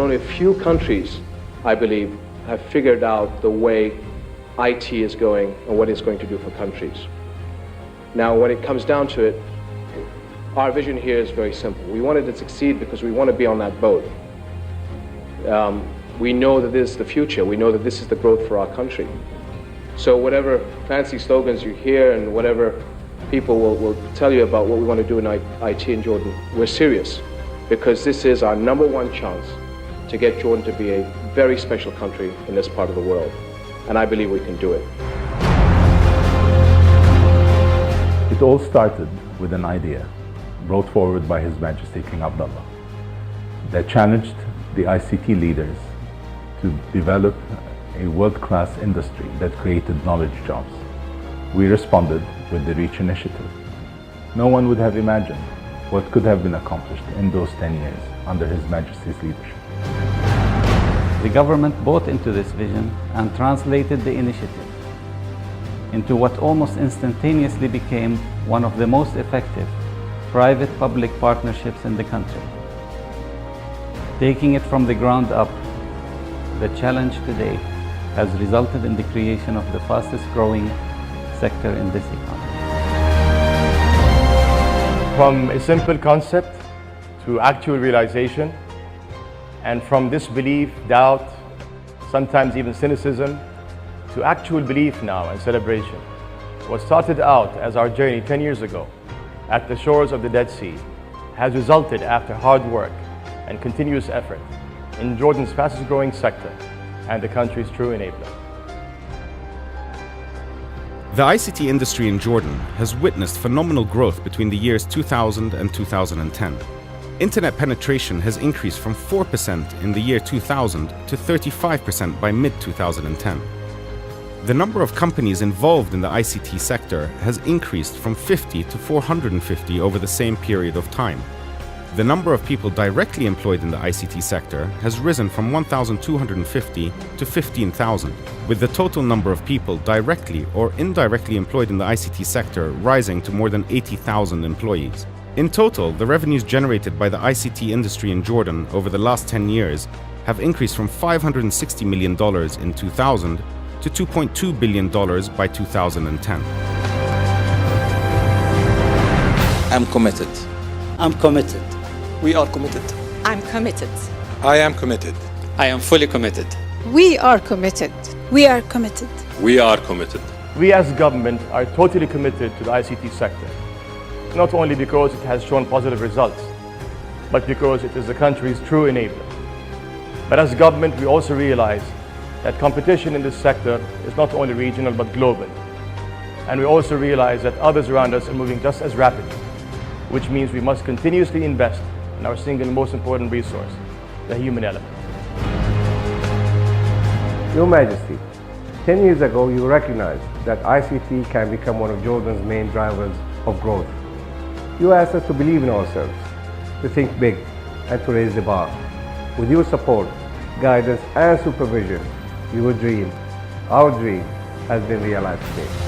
only a few countries, I believe, have figured out the way IT is going and what it's going to do for countries. Now, when it comes down to it, our vision here is very simple. We wanted to succeed because we want to be on that boat. We know that this is the future. We know that this is the growth for our country. So whatever fancy slogans you hear and whatever people will tell you about what we want to do in IT in Jordan, we're serious, because this is our #1 chance to get Jordan to be a very special country in this part of the world. And I believe we can do it. It all started with an idea brought forward by His Majesty King Abdullah that challenged the ICT leaders to develop a world-class industry that created knowledge jobs. We responded with the REACH initiative. No one would have imagined what could have been accomplished in those 10 years under His Majesty's leadership. The government bought into this vision and translated the initiative into what almost instantaneously became one of the most effective private-public partnerships in the country. Taking it from the ground up, the challenge today has resulted in the creation of the fastest-growing sector in this economy. From a simple concept to actual realization, and from disbelief, doubt, sometimes even cynicism, to actual belief now and celebration. What started out as our journey 10 years ago at the shores of the Dead Sea has resulted, after hard work and continuous effort, in Jordan's fastest growing sector and the country's true enabler. The ICT industry in Jordan has witnessed phenomenal growth between the years 2000 and 2010. Internet penetration has increased from 4% in the year 2000 to 35% by mid-2010. The number of companies involved in the ICT sector has increased from 50 to 450 over the same period of time. The number of people directly employed in the ICT sector has risen from 1,250 to 15,000, with the total number of people directly or indirectly employed in the ICT sector rising to more than 80,000 employees. In total, the revenues generated by the ICT industry in Jordan over the last 10 years have increased from $560 million in 2000 to $2.2 billion by 2010. I'm committed. I'm committed. We are committed. I'm committed. I am committed. I am fully committed. We are committed. We are committed. We are committed. We as government are totally committed to the ICT sector, not only because it has shown positive results, but because it is the country's true enabler. But as government, we also realize that competition in this sector is not only regional but global. And we also realize that others around us are moving just as rapidly, which means we must continuously invest in our single most important resource, the human element. Your Majesty, 10 years ago you recognized that ICT can become one of Jordan's main drivers of growth. You asked us to believe in ourselves, to think big, and to raise the bar. With your support, guidance, and supervision, your dream, our dream, has been realized today.